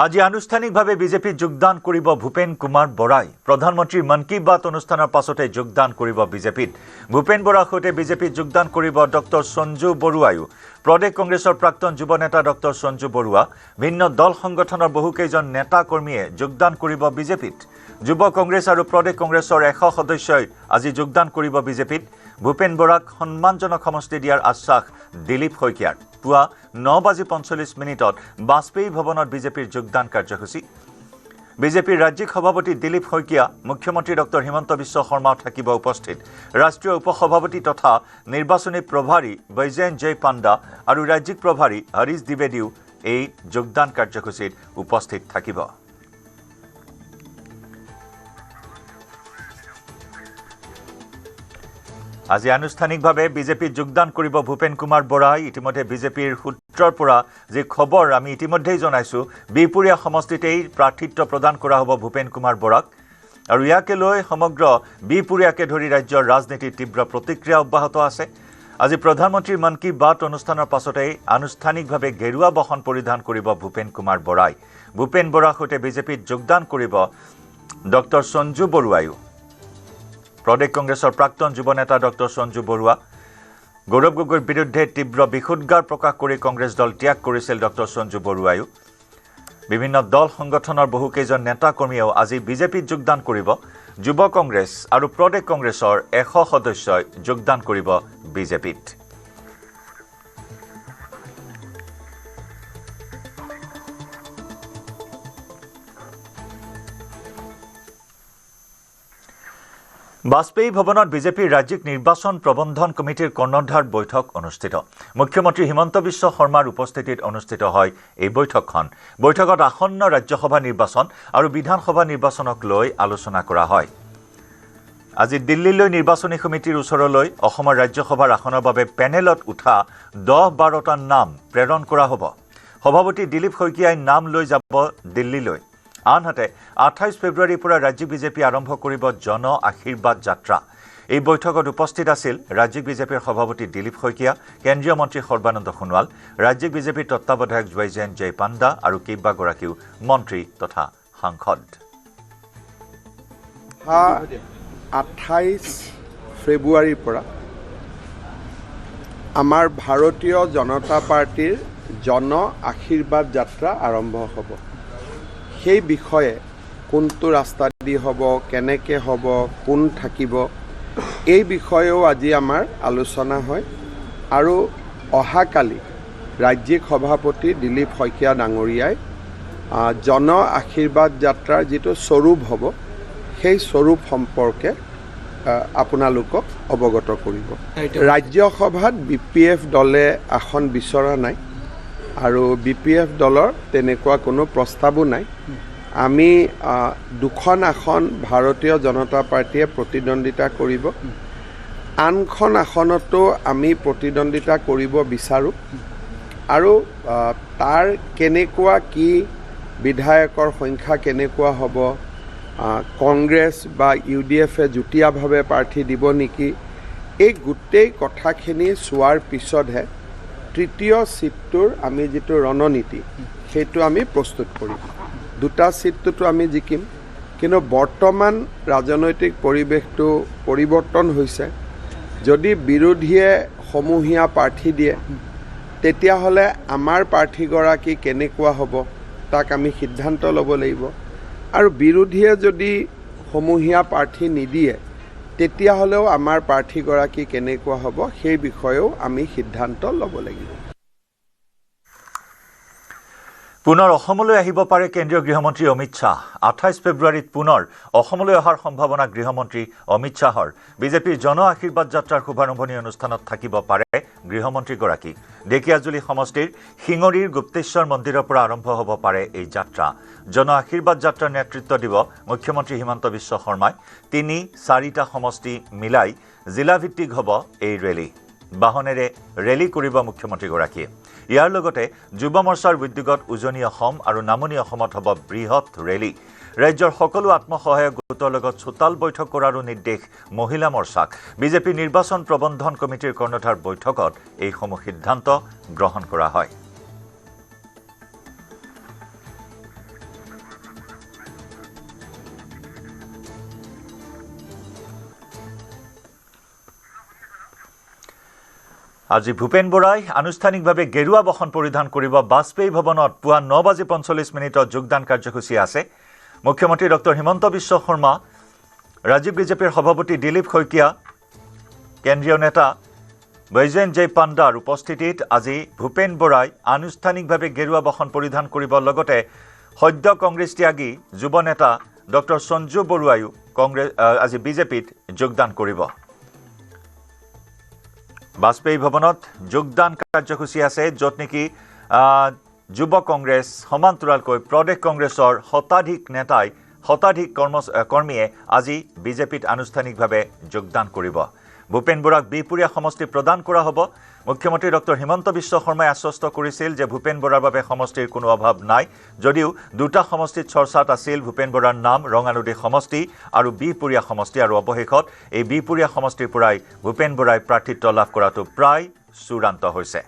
আজি আনুষ্ঠানিকভাৱে বিজেপি যোগদান কৰিব ভূপেন কুমাৰ বৰাই প্ৰধানমন্ত্ৰীৰ মন কী বাত অনুষ্ঠানৰ পাছতে যোগদান কৰিব বিজেপিত ভূপেন বৰাৰ সৈতে বিজেপিত যোগদান কৰিব ডক্টৰ সঞ্জু বৰুৱায়ো প্ৰদেশ কংগ্ৰেছৰ প্ৰাক্তন যুৱ নেতা ডক্টৰ সঞ্জু বৰুৱা ভিন্ন দল সংগঠনৰ বহুকেইজন নেতা কৰ্মীয়ে যোগদান কৰিব বিজেপিত যুৱ কংগ্ৰেছ আৰু প্ৰদেশ কংগ্ৰেছৰ 100 সদস্যই আজি যোগদান কৰিব বিজেপিত ভূপেন বৰাক সন্মানজনক সমষ্টি দিয়াৰ আশ্বাস দিলীপ শইকীয়াৰ পুৱা 9:45 বাজপেয়ী ভৱনত বিজেপিৰ যোগদান কাৰ্যসূচী বিজেপিৰ ৰাজ্যিক সভাপতি দিলীপ শইকীয়া মুখ্যমন্ত্ৰী ডক্টৰ হিমন্ত বিশ্ব শৰ্মা থাকিব উপস্থিত ৰাষ্ট্ৰীয় উপসভাপতি তথা নিৰ্বাচনী প্ৰভাৰী বৈজয়ন্ত জয় পাণ্ডা আৰু ৰাজ্যিক প্ৰভাৰী হৰিশ দ্বিবেদীও এই যোগদান কাৰ্যসূচীত উপস্থিত থাকিব আজি আনুষ্ঠানিকভাৱে বিজেপিত যোগদান কৰিব ভূপেন কুমাৰ বৰাই ইতিমধ্যে বিজেপিৰ সূত্ৰৰ পৰা যে খবৰ আমি ইতিমধ্যেই জনাইছো বিপুৰীয়া সমষ্টিতেই প্ৰাৰ্থিত্ব প্ৰদান কৰা হ'ব ভূপেন কুমাৰ বৰাক আৰু ইয়াকে লৈ সমগ্ৰ বিপুৰীয়াকে ধৰি ৰাজ্যৰ ৰাজনীতিৰ তীব্ৰ প্ৰতিক্ৰিয়া অব্যাহত আছে আজি প্ৰধানমন্ত্ৰীৰ মন কী বাত অনুষ্ঠানৰ পাছতেই আনুষ্ঠানিকভাৱে গেৰুৱা বহন পৰিধান কৰিব ভূপেন কুমাৰ বৰাই ভূপেন বৰাৰ সৈতে বিজেপিত যোগদান কৰিব ডক্টৰ সঞ্জু বৰুৱায়ো প্ৰদেশ কংগ্ৰেছৰ প্ৰাক্তন যুৱ নেতা ডক্টৰ সঞ্জু বৰুৱা গৌৰৱ গগৈৰ বিৰুদ্ধে তীব্ৰ বিক্ষোভগাৰ প্ৰকাশ কৰি কংগ্ৰেছ দল ত্যাগ কৰিছিল ডক্টৰ সঞ্জু বৰুৱায়ো বিভিন্ন দল সংগঠনৰ বহুকেইজন নেতা কৰ্মীয়েও আজি বিজেপিত যোগদান কৰিব যুৱ কংগ্ৰেছ আৰু প্ৰদেশ কংগ্ৰেছৰ 100 সদস্যই যোগদান কৰিব বিজেপিত বাজপেয়ী ভৱনত বিজেপিৰ ৰাজ্যিক নিৰ্বাচন প্ৰবন্ধন কমিটিৰ কৰ্ণধাৰ বৈঠক অনুষ্ঠিত মুখ্যমন্ত্ৰী হিমন্ত বিশ্ব শৰ্মাৰ উপস্থিতিত অনুষ্ঠিত হয় এই বৈঠকত আসন্ন ৰাজ্যসভা নিৰ্বাচন আৰু বিধানসভা নিৰ্বাচনক লৈ আলোচনা কৰা হয় আজি দিল্লীলৈ নিৰ্বাচনী সমিতিৰ ওচৰলৈ অসমৰ ৰাজ্যসভাৰ আসনৰ বাবে পেনেলত উঠা 10-12টা নাম প্ৰেৰণ কৰা হ'ব সভাপতি দিলীপ শইকীয়াই নাম লৈ যাব দিল্লীলৈ আনহাতে 28 ফেব্ৰুৱাৰীৰ পৰা ৰাজ্যিক বিজেপি আৰম্ভ কৰিব জন আশীৰ্বাদ যাত্ৰা এই বৈঠকত উপস্থিত আছিল ৰাজ্যিক বিজেপিৰ সভাপতি দিলীপ শইকীয়া কেন্দ্ৰীয় মন্ত্ৰী সৰ্বানন্দ সোণোৱাল ৰাজ্যিক বিজেপিৰ তত্ত্বাৱধায়ক বৈজয়ন্ত জয় পাণ্ডা আৰু কেইবাগৰাকীও মন্ত্ৰী তথা সাংসদ 28 ফেব্ৰুৱাৰীৰ পৰা আমাৰ ভাৰতীয় জনতা পাৰ্টিৰ জন আশীৰ্বাদ যাত্ৰা আৰম্ভ হ'ব সেই বিষয়ে কোনটো ৰাস্তা দি হ'ব কেনেকৈ হ'ব কোন থাকিব এই বিষয়েও আজি আমাৰ আলোচনা হয় আৰু অহাকালি ৰাজ্যিক সভাপতি দিলীপ শইকীয়া ডাঙৰীয়াই জন আশীৰ্বাদ যাত্ৰাৰ যিটো স্বৰূপ হ'ব সেই স্বৰূপ সম্পৰ্কে আপোনালোকক অৱগত কৰিব ৰাজ্যসভাত BPF দলে আসন বিচৰা নাই আৰু BPF দলৰ তেনেকুৱা কোনো প্ৰস্তাৱো নাই আমি দুখন আসন ভাৰতীয় জনতা পাৰ্টিয়ে প্ৰতিদ্বন্দ্বিতা কৰিব আনখন আসনতো আমি প্ৰতিদ্বন্দ্বিতা কৰিব বিচাৰোঁ আৰু তাৰ কেনেকুৱা কি বিধায়কৰ সংখ্যা কেনেকুৱা হ'ব কংগ্ৰেছ বা UDF যুটীয়াভাৱে প্ৰাৰ্থী দিব নেকি এই গোটেই কথাখিনি চোৱাৰ পিছতহে তৃতীয় সিটটোৰ আমি যেটো ৰণনীতি সেইটো আমি প্ৰস্তুত কৰিম দুটা সিটটো আমি জিকিম কিন্তু বৰ্তমান ৰাজনৈতিক পৰিৱেশটো পৰিৱৰ্তন হৈছে যদি বিৰোধীয়ে সমূহীয়া প্ৰাৰ্থী দিয়ে তেতিয়াহলে আমাৰ প্ৰাৰ্থীগৰাকী কেনেকুৱা হ'ব তাক আমি সিদ্ধান্ত ল'ব লাগিব আৰু বিৰোধীয়ে যদি সমূহীয়া প্ৰাৰ্থী নিদিয়ে তেতিয়াহলেও আমাৰ প্ৰাৰ্থীগৰাকী কেনেকুৱা হ'ব সেই বিষয়েও আমি সিদ্ধান্ত ল'ব লাগিব পুনৰ অসমলৈ আহিব পাৰে কেন্দ্ৰীয় গৃহমন্ত্ৰী অমিত শাহ 28 ফেব্ৰুৱাৰীত পুনৰ অসমলৈ অহাৰ সম্ভাৱনা গৃহমন্ত্ৰী অমিত শাহৰ বিজেপিৰ জন আশীৰ্বাদ যাত্ৰাৰ শুভাৰম্ভণি অনুষ্ঠানত থাকিব পাৰে গৃহমন্ত্ৰীগৰাকী ঢেকিয়াজুলি সমষ্টিৰ শিঙৰীৰ গুপ্তেশ্বৰ মন্দিৰৰ পৰা আৰম্ভ হ'ব পাৰে এই যাত্ৰা জন আশীৰ্বাদ যাত্ৰাৰ নেতৃত্ব দিব মুখ্যমন্ত্ৰী হিমন্ত বিশ্ব শৰ্মাই 3-4টা সমষ্টি মিলাই জিলাভিত্তিক হ'ব এই ৰেলী বাহনেৰে ৰেলী কৰিব মুখ্যমন্ত্ৰীগৰাকীয়ে ইয়াৰ লগতে যুৱ মৰ্চাৰ উদ্যোগত উজনি অসম আৰু নামনি অসমত হ'ব বৃহৎ ৰেলী ৰাজ্যৰ সকলো আত্মসহায়ক গোটৰ লগত চোতাল বৈঠক কৰাৰো নিৰ্দেশ মহিলা মৰ্চাক বিজেপি নিৰ্বাচন প্ৰবন্ধন কমিটিৰ কৰ্ণধাৰ বৈঠকত এই সমূহ সিদ্ধান্ত গ্ৰহণ কৰা হয় আজি ভূপেন বৰাই আনুষ্ঠানিকভাৱে গেৰুৱা বসন পৰিধান কৰিব বাজপেয়ী ভৱনত পুৱা 9:45 যোগদান কাৰ্যসূচী আছে মুখ্যমন্ত্ৰী ডক্টৰ হিমন্ত বিশ্ব শৰ্মা ৰাজ্যিক বিজেপিৰ সভাপতি দিলীপ শইকীয়া কেন্দ্ৰীয় নেতা বৈজয়ন্ত পাণ্ডাৰ উপস্থিতিত আজি ভূপেন বৰাই আনুষ্ঠানিকভাৱে গেৰুৱা বসন পৰিধান কৰিব লগতে সদ্য কংগ্ৰেছ ত্যাগী যুৱ নেতা ডক্টৰ সঞ্জু বৰুৱায়ো আজি বিজেপিত যোগদান কৰিব বাজপেয়ী ভৱনত যোগদান কাৰ্যসূচী আছে য'ত নেকি যুৱ কংগ্ৰেছ সমান্তৰালকৈ প্ৰদেশ কংগ্ৰেছৰ শতাধিক কৰ্মীয়ে আজি বিজেপিত আনুষ্ঠানিকভাৱে যোগদান কৰিব ভূপেন বৰাক বিপুৰীয়া সমষ্টি প্ৰদান কৰা হ'ব মুখ্যমন্ত্ৰী ডক্টৰ হিমন্ত বিশ্ব শৰ্মাই আশ্বস্ত কৰিছিল যে ভূপেন বৰাৰ বাবে সমষ্টিৰ কোনো অভাৱ নাই যদিও দুটা সমষ্টিত চৰ্চাত আছিল ভূপেন বৰাৰ নাম ৰঙানদী সমষ্টি আৰু বিপুৰীয়া সমষ্টি আৰু অৱশেষত এই বিপুৰীয়া সমষ্টিৰ পৰাই ভূপেন বৰাই প্ৰাৰ্থিত্ব লাভ কৰাটো প্ৰায় চূড়ান্ত হৈছে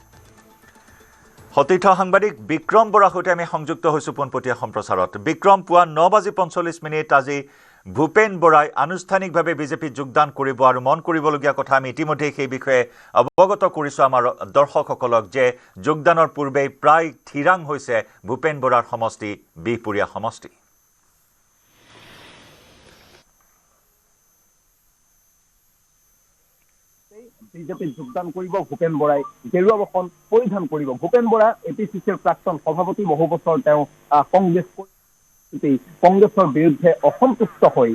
সতীৰ্থ সাংবাদিক বিক্ৰম বৰাৰ সৈতে আমি সংযুক্ত হৈছোঁ পোনপটীয়া সম্প্ৰচাৰত বিক্ৰম পুৱা 9:45 আজি ভূপেন বৰাই আনুষ্ঠানিকভাৱে বিজেপিত যোগদান কৰিব আৰু মন কৰিবলগীয়া কথা আমি ইতিমধ্যে সেই বিষয়ে অৱগত কৰিছোঁ আমাৰ দৰ্শকসকলক যে যোগদানৰ পূৰ্বেই প্ৰায় থিৰাং হৈছে ভূপেন বৰাৰ সমষ্টি বিপুৰীয়া সমষ্টি বিজেপিত যোগদান কৰিব ভূপেন বৰাই গেৰুৱা বসন পৰিধান কৰিব ভূপেন বৰা এপিচিচিৰ প্ৰাক্তন সভাপতি বহু বছৰ তেওঁ কংগ্ৰেছৰ বিৰুদ্ধে অসন্তুষ্ট হৈ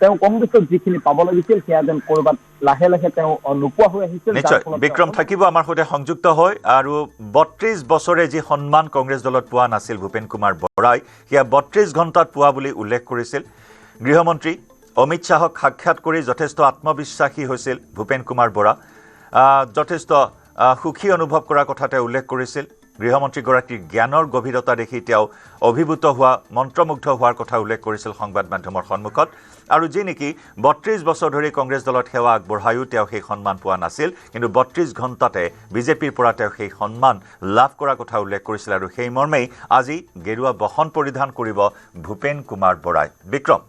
তেওঁ কংগ্ৰেছৰ যিখিনি পাব লাগিছিল সেয়া যেন কৰবাত লাহে লাহে তেওঁ নোপোৱা হৈ আহিছিল নিশ্চয় বিক্ৰম থাকিব আমাৰ সৈতে সংযুক্ত হৈ আৰু 32 বছৰে যি সন্মান কংগ্ৰেছ দলত পোৱা নাছিল ভূপেন কুমাৰ বৰাই সেয়া 32 ঘণ্টাত পোৱা বুলি উল্লেখ কৰিছিল গৃহমন্ত্ৰী অমিত শাহক সাক্ষাৎ কৰি যথেষ্ট আত্মবিশ্বাসী হৈছিল ভূপেন কুমাৰ বৰা যথেষ্ট সুখী অনুভৱ কৰাৰ কথা তেওঁ উল্লেখ কৰিছিল গৃহমন্ত্ৰীগৰাকীৰ জ্ঞানৰ গভীৰতা দেখি তেওঁ অভিভূত হোৱা মন্ত্ৰমুগ্ধ হোৱাৰ কথা উল্লেখ কৰিছিল সংবাদ মাধ্যমৰ সন্মুখত আৰু যি নেকি 32 বছৰ ধৰি কংগ্ৰেছ দলত সেৱা আগবঢ়ায়ো তেওঁ সেই সন্মান পোৱা নাছিল কিন্তু 32 ঘণ্টাতে বিজেপিৰ পৰা তেওঁ সেই সন্মান লাভ কৰাৰ কথা উল্লেখ কৰিছিল আৰু সেই মৰ্মেই আজি গেৰুৱা বসন পৰিধান কৰিব ভূপেন কুমাৰ বৰাই বিক্ৰম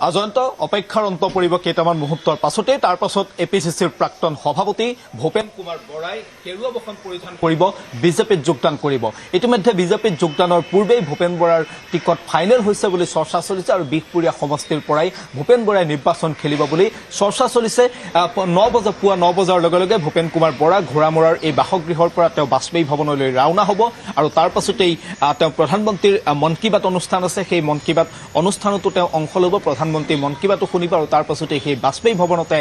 আজন্ত অপেক্ষাৰ অন্ত পৰিব কেইটামান মুহূৰ্তৰ পাছতে তাৰ পাছত এপিচিচিৰ প্ৰাক্তন সভাপতি ভূপেন কুমাৰ বৰাই গেৰুৱা বসন পৰিধান কৰিব বিজেপিত যোগদান কৰিব ইতিমধ্যে বিজেপিত যোগদানৰ পূৰ্বেই ভূপেন বৰাৰ টিকট ফাইনেল হৈছে বুলি চৰ্চা চলিছে আৰু বিহপুৰীয়া সমষ্টিৰ পৰাই ভূপেন বৰাই নিৰ্বাচন খেলিব বুলি চৰ্চা চলিছে পুৱা 9 বজাৰ লগে লগে ভূপেন কুমাৰ বৰা ঘোঁৰামৰাৰ এই বাসগৃহৰ পৰা তেওঁ বাজপেয়ী ভৱনলৈ ৰাওনা হ'ব আৰু তাৰ পাছতেই তেওঁ প্ৰধানমন্ত্ৰীৰ মন কী বাত অনুষ্ঠান আছে সেই মন কী বাত অনুষ্ঠানতো তেওঁ অংশ ল'ব প্ৰধানমন্ত্ৰী মন কী বাতো শুনিব আৰু তাৰ পাছতে সেই বাজপেয়ী ভৱনতে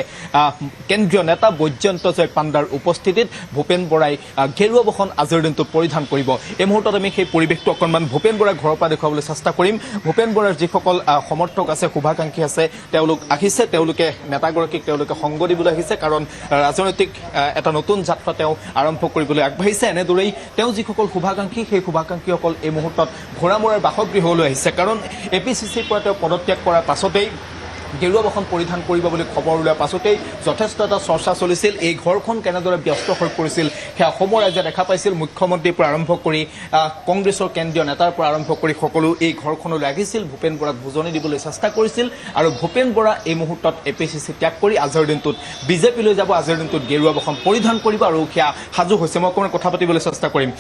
কেন্দ্ৰীয় নেতা বৈজয়ন্ত পাণ্ডাৰ উপস্থিতিত ভূপেন বৰাই গেৰুৱা বসন আজিৰ দিনটোত পৰিধান কৰিব এই মুহূৰ্তত আমি সেই পৰিৱেশটো অকণমান ভূপেন বৰাই ঘৰৰ পৰা দেখুৱাবলৈ চেষ্টা কৰিম ভূপেন বৰাৰ যিসকল সমৰ্থক আছে শুভাকাংক্ষী আছে তেওঁলোক আহিছে তেওঁলোকে নেতাগৰাকীক তেওঁলোকে সংগ দিবলৈ আহিছে কাৰণ ৰাজনৈতিক এটা নতুন যাত্ৰা তেওঁ আৰম্ভ কৰিবলৈ আগবাঢ়িছে এনেদৰেই তেওঁ যিসকল শুভাকাংক্ষী সেই শুভাকাংক্ষীসকল এই মুহূৰ্তত ঘোঁৰামৰাৰ বাসগৃহলৈ আহিছে কাৰণ এপিচিচিৰ পৰা তেওঁ পদত্যাগ কৰাৰ পাছতেই গেৰুৱা বসন পৰিধান কৰিব বুলি খবৰ ওলোৱাৰ পাছতেই যথেষ্ট এটা চৰ্চা চলিছিল এই ঘৰখন কেনেদৰে ব্যস্ত হৈ পৰিছিল সেয়া অসমৰ ৰাইজে দেখা পাইছিল মুখ্যমন্ত্ৰীৰ পৰা আৰম্ভ কৰি কংগ্ৰেছৰ কেন্দ্ৰীয় নেতাৰ পৰা আৰম্ভ কৰি সকলো এই ঘৰখনলৈ আহিছিল ভূপেন বৰাক বুজনি দিবলৈ চেষ্টা কৰিছিল আৰু ভূপেন বৰা এই মুহূৰ্তত এপিচিচি ত্যাগ কৰি আজিৰ দিনটোত বিজেপিলৈ যাব আজিৰ দিনটোত গেৰুৱা বসন পৰিধান কৰিব আৰু সেয়া সাজু হৈছে মই অকণমান কথা পাতিবলৈ চেষ্টা কৰিম